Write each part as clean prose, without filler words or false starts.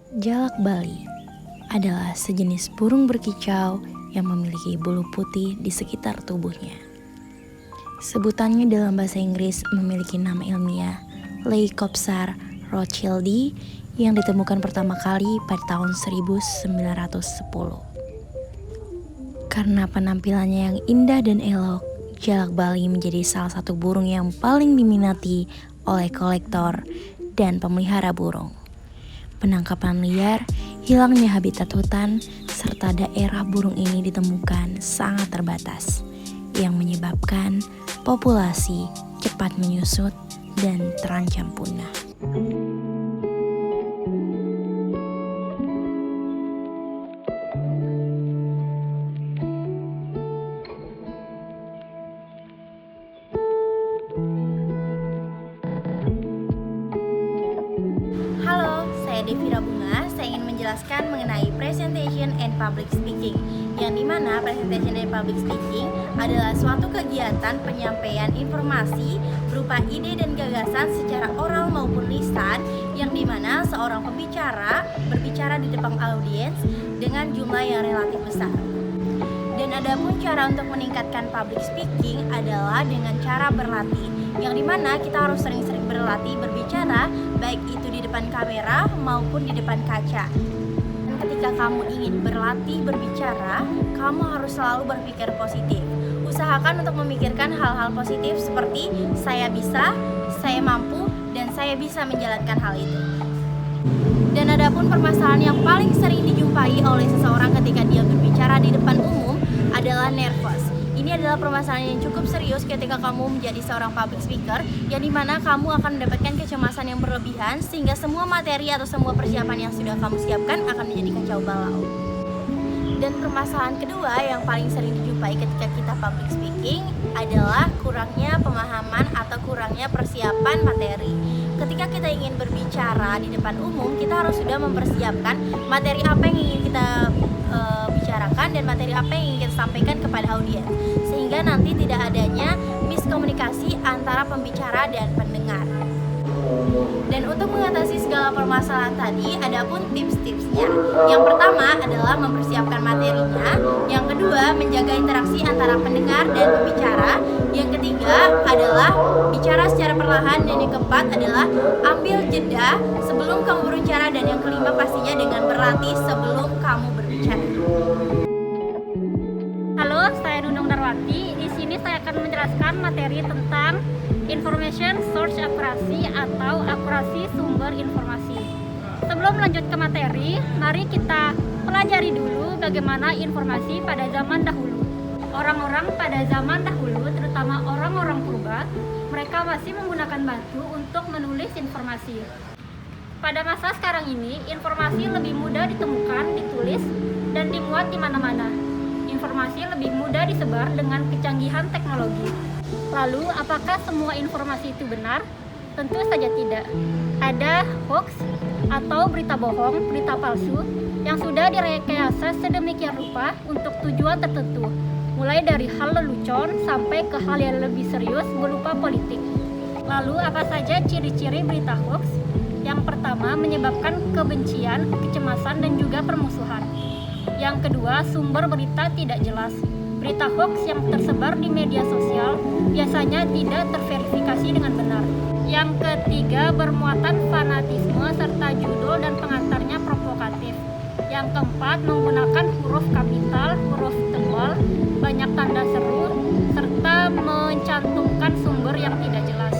Jalak Bali adalah sejenis burung berkicau yang memiliki bulu putih di sekitar tubuhnya. Sebutannya dalam bahasa Inggris memiliki nama ilmiah Leucopsar rothschildi yang ditemukan pertama kali pada tahun 1910. Karena penampilannya yang indah dan elok, jalak Bali menjadi salah satu burung yang paling diminati oleh kolektor dan pemelihara burung. Penangkapan liar, hilangnya habitat hutan, serta daerah burung ini ditemukan sangat terbatas, yang menyebabkan populasi cepat menyusut dan terancam punah. Halo, saya Devira Bunga. Saya ingin menjelaskan mengenai presentation and public speaking. Yang dimana presentation and public speaking adalah suatu kegiatan penyampaian informasi berupa ide dan gagasan secara oral maupun lisan, yang dimana seorang pembicara berbicara di depan audiens dengan jumlah yang relatif besar. Dan adapun cara untuk meningkatkan public speaking adalah dengan cara berlatih, yang dimana kita harus sering-sering berlatih berbicara, baik itu di depan kamera maupun di depan kaca. Dan ketika kamu ingin berlatih berbicara, kamu harus selalu berpikir positif. Usahakan untuk memikirkan hal-hal positif seperti saya bisa, saya mampu, dan saya bisa menjalankan hal itu. Dan adapun permasalahan yang paling sering dijumpai oleh seseorang ketika dia berbicara di depan umum adalah nervous. Ini adalah permasalahan yang cukup serius ketika kamu menjadi seorang public speaker, yang dimana kamu akan mendapatkan kecemasan yang berlebihan sehingga semua materi atau semua persiapan yang sudah kamu siapkan akan menjadi kacau balau. Dan permasalahan kedua yang paling sering dijumpai ketika kita public speaking adalah kurangnya pemahaman atau kurangnya persiapan materi. Ketika kita ingin berbicara di depan umum, kita harus sudah mempersiapkan materi apa yang ingin kita bicarakan dan materi apa yang ingin kita sampaikan kepada audiens, sehingga nanti tidak adanya miskomunikasi antara pembicara dan pendengar. Dan untuk mengatasi segala permasalahan tadi, ada pun tips-tipsnya. Yang pertama adalah mempersiapkan materinya. Yang kedua, menjaga interaksi antara pendengar dan pembicara. Yang ketiga adalah bicara secara perlahan. Dan yang keempat adalah ambil jeda sebelum kamu berbicara. Dan yang kelima pastinya dengan berlatih sebelum kamu berbicara. Halo, saya Nunung Darwati. Di sini saya akan menjelaskan materi tentang Information Source Accuracy atau akurasi sumber informasi. Sebelum lanjut ke materi, mari kita pelajari dulu bagaimana informasi pada zaman dahulu. Orang-orang pada zaman dahulu, terutama orang-orang purba, mereka masih menggunakan batu untuk menulis informasi. Pada masa sekarang ini, informasi lebih mudah ditemukan, ditulis, dan dimuat di mana-mana. Informasi lebih mudah disebar dengan kecanggihan teknologi. Lalu, apakah semua informasi itu benar? Tentu saja tidak. Ada hoax atau berita bohong, berita palsu yang sudah direkayasa sedemikian rupa untuk tujuan tertentu, mulai dari hal lelucon sampai ke hal yang lebih serius berupa politik. Lalu, apa saja ciri-ciri berita hoax? Yang pertama, menyebabkan kebencian, kecemasan, dan juga permusuhan. Yang kedua, sumber berita tidak jelas. Berita hoax yang tersebar di media sosial biasanya tidak terverifikasi dengan benar. Yang ketiga, bermuatan fanatisme serta judul dan pengantarnya provokatif. Yang keempat, menggunakan huruf kapital, huruf tebal, banyak tanda seru, serta mencantumkan sumber yang tidak jelas.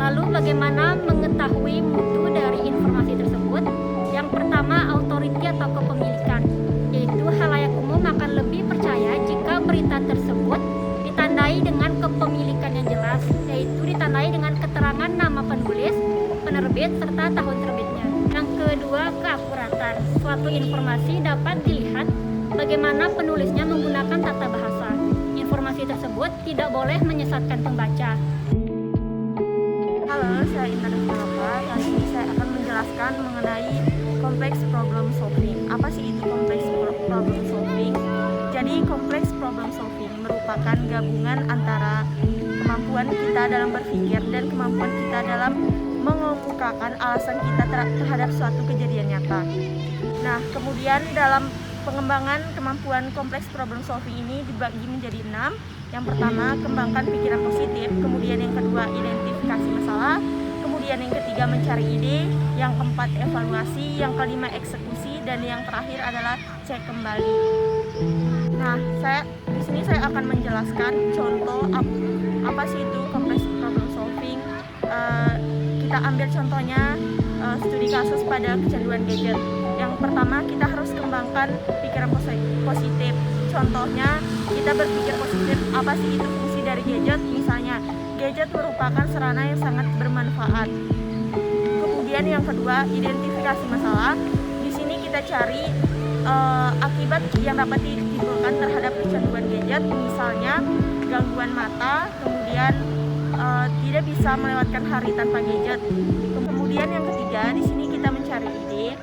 Lalu bagaimana mengetahui mutu dari informasi tersebut? Yang pertama, authority atau kepemilikan, yaitu halayak umum akan lebih percaya jika berita tersebut ditandai dengan kepemilikan yang jelas, yaitu ditandai dengan keterangan nama penulis, penerbit, serta tahun terbitnya. Yang kedua, keakuratan. Suatu informasi dapat dilihat bagaimana penulisnya menggunakan tata bahasa. Informasi tersebut tidak boleh menyesatkan pembaca. Halo, saya Intan Nova. Kali ini saya akan menjelaskan mengenai kompleks problem solving. Apa sih itu kompleks problem solving? Jadi kompleks problem solving merupakan gabungan antara kemampuan kita dalam berpikir dan kemampuan kita dalam mengemukakan alasan kita terhadap suatu kejadian nyata. Nah, kemudian dalam pengembangan kemampuan kompleks problem solving ini dibagi menjadi 6. Yang pertama, kembangkan pikiran positif. Kemudian yang kedua, identifikasi masalah. Kemudian yang ketiga, mencari ide. Yang keempat, evaluasi. Yang kelima, eksekusi. Dan yang terakhir adalah cek kembali. Nah, di sini saya akan menjelaskan contoh apa sih itu kompleks problem solving. Kita ambil contohnya studi kasus pada kecanduan gadget. Yang pertama, kita harus kembangkan pikiran positif. Contohnya, kita berpikir positif, apa sih itu fungsi dari gadget? Misalnya, gadget merupakan sarana yang sangat bermanfaat. Kemudian yang kedua, identifikasi masalah. Di sini kita cari akibat yang dapat ditimbulkan terhadap kecanduan gadget, misalnya gangguan mata, kemudian tidak bisa melewatkan hari tanpa gadget. Kemudian yang ketiga, di sini kita mencari ide.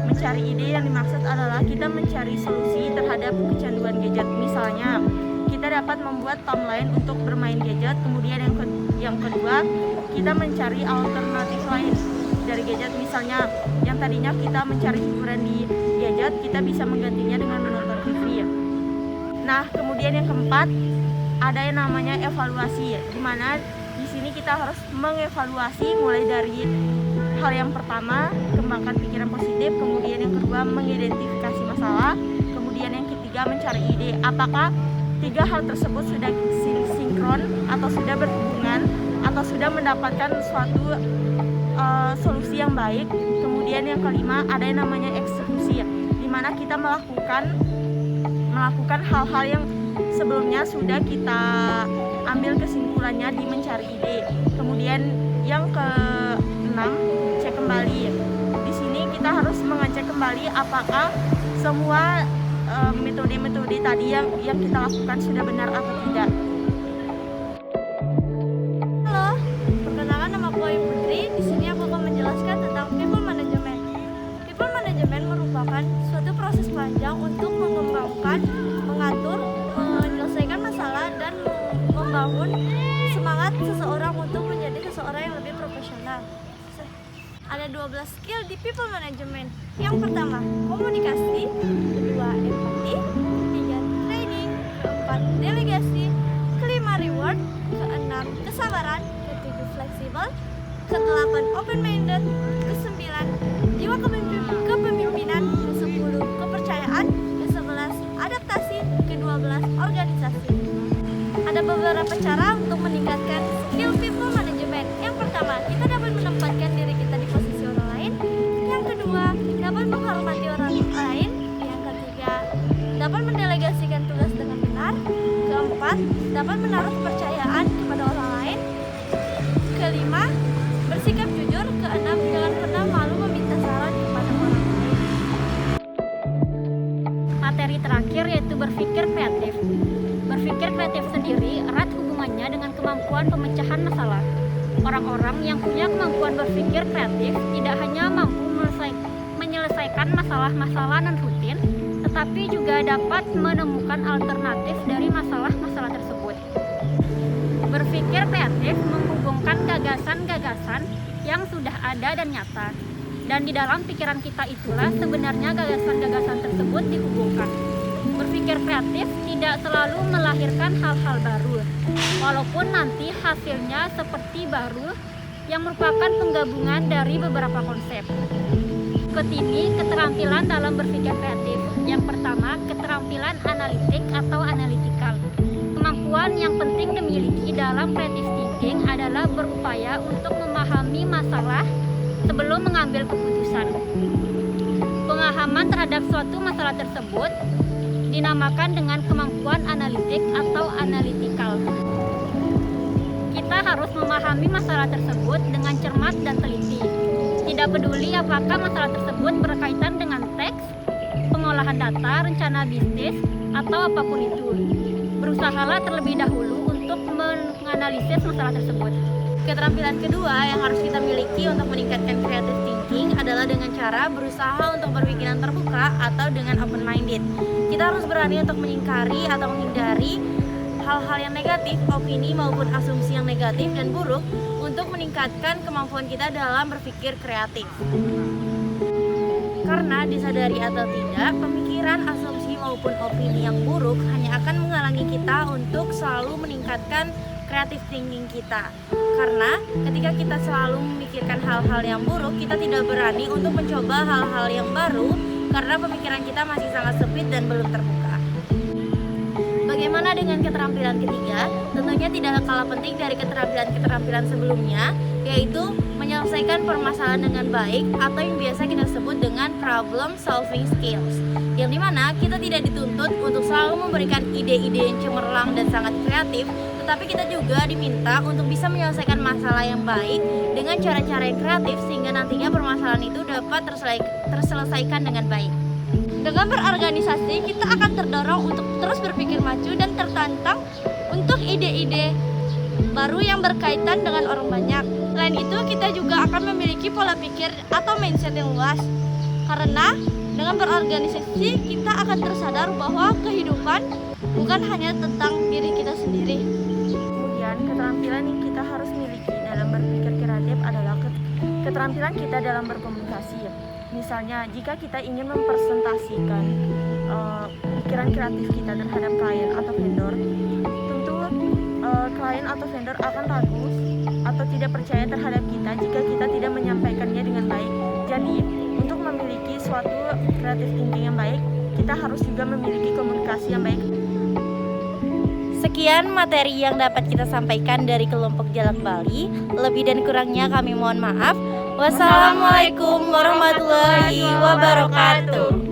Mencari ide yang dimaksud adalah kita mencari solusi terhadap kecanduan gadget. Misalnya, kita dapat membuat timeline untuk bermain gadget. Kemudian yang kedua, kita mencari alternatif lain dari gadget. Misalnya, yang tadinya kita mencari hiburan di gadget, kita bisa menggantinya dengan menonton TV. Nah, kemudian yang keempat, ada yang namanya evaluasi, di mana di sini kita harus mengevaluasi mulai dari hal yang pertama, kembangkan pikiran positif, kemudian yang kedua, mengidentifikasi masalah, kemudian yang ketiga, mencari ide. Apakah tiga hal tersebut sudah sinkron atau sudah berhubungan atau sudah mendapatkan suatu solusi yang baik. Kemudian yang kelima, ada yang namanya eksekusi, di mana kita melakukan hal-hal yang sebelumnya sudah kita ambil kesimpulannya di mencari ide. Kemudian yang keenam, cek kembali. Di sini kita harus mengecek kembali apakah semua metode-metode tadi yang kita lakukan sudah benar atau tidak. Halo, perkenalkan nama aku Ayu Putri. Di sini aku akan menjelaskan tentang people management. People management merupakan suatu proses panjang untuk mengembangkan, mengatur, menyelesaikan masalah dan membangun semangat seseorang untuk menjadi seseorang yang lebih profesional. Ada 12 skill di people management. Yang pertama, komunikasi. Kedua, empati. Ketiga, training. Keempat, delegasi. Kelima, reward. Keenam, kesabaran. Ketujuh, fleksibel. Kedelapan, open minded. Kesembilan, jiwa kepemimpinan. Kesepuluh, kepercayaan. Kesebelas, adaptasi. Kedua-belas, organisasi. Ada beberapa cara untuk meningkatkan skill people management. Yang pertama, kita dapat menempatkan diri kita di posisi orang lain. Yang kedua, dapat menghormati orang lain. Yang ketiga, dapat mendelegasikan tugas dengan benar. Keempat, dapat menaruh kepercayaan kepada orang lain. Kelima, bersikap jujur. Keenam, jangan pernah malu meminta saran kepada orang lain. Materi terakhir yaitu berpikir kreatif. Berpikir kreatif sendiri erat hubungannya dengan kemampuan pemecahan masalah. Orang-orang yang punya kemampuan berpikir kreatif tidak hanya mampu menyelesaikan masalah-masalah non-rutin, tetapi juga dapat menemukan alternatif dari masalah-masalah tersebut. Berpikir kreatif menghubungkan gagasan-gagasan yang sudah ada dan nyata. Dan di dalam pikiran kita itulah sebenarnya gagasan-gagasan tersebut dihubungkan. Berpikir kreatif tidak selalu melahirkan hal-hal baru, walaupun nanti hasilnya seperti baru yang merupakan penggabungan dari beberapa konsep. Berikut ini keterampilan dalam berpikir kreatif. Yang pertama, keterampilan analitik atau analytical. Kemampuan yang penting dimiliki dalam creative thinking adalah berupaya untuk memahami masalah sebelum mengambil keputusan. Pemahaman terhadap suatu masalah tersebut dinamakan dengan kemampuan analitik atau analytical. Kita harus memahami masalah tersebut dengan cermat dan teliti. Tidak peduli apakah masalah tersebut berkaitan dengan teks, pengolahan data, rencana bisnis, atau apapun itu. Berusahalah terlebih dahulu untuk menganalisis masalah tersebut. Keterampilan kedua yang harus kita miliki untuk meningkatkan creative thinking adalah dengan cara berusaha untuk berpikiran terbuka atau dengan open minded. Kita harus berani untuk mengingkari atau menghindari hal-hal yang negatif, opini maupun asumsi yang negatif dan buruk, untuk untuk meningkatkan kemampuan kita dalam berpikir kreatif. Karena disadari atau tidak, pemikiran, asumsi maupun opini yang buruk hanya akan menghalangi kita untuk selalu meningkatkan creative thinking kita. Karena ketika kita selalu memikirkan hal-hal yang buruk, kita tidak berani untuk mencoba hal-hal yang baru karena pemikiran kita masih sangat sempit dan belum terbuka. Bagaimana dengan keterampilan ketiga? Tentunya tidak kalah penting dari keterampilan-keterampilan sebelumnya, yaitu menyelesaikan permasalahan dengan baik atau yang biasa kita sebut dengan problem solving skills, yang dimana kita tidak dituntut untuk selalu memberikan ide-ide yang cemerlang dan sangat kreatif, tetapi kita juga diminta untuk bisa menyelesaikan masalah yang baik dengan cara-cara yang kreatif sehingga nantinya permasalahan itu dapat terselesaikan dengan baik. Dengan berorganisasi, kita akan terdorong untuk terus berpikir maju dan tertantang untuk ide-ide baru yang berkaitan dengan orang banyak. Selain itu, kita juga akan memiliki pola pikir atau mindset yang luas. Karena dengan berorganisasi, kita akan tersadar bahwa kehidupan bukan hanya tentang diri kita sendiri. Kemudian keterampilan yang kita harus miliki dalam berpikir kreatif adalah keterampilan kita dalam berkomunikasi. Misalnya, jika kita ingin mempresentasikan pikiran kreatif kita terhadap klien atau vendor, tentu klien atau vendor akan ragu atau tidak percaya terhadap kita jika kita tidak menyampaikannya dengan baik. Jadi, untuk memiliki suatu creative thinking yang baik, kita harus juga memiliki komunikasi yang baik. Sekian materi yang dapat kita sampaikan dari kelompok Jalak Bali. Lebih dan kurangnya kami mohon maaf. Wassalamualaikum warahmatullahi wabarakatuh.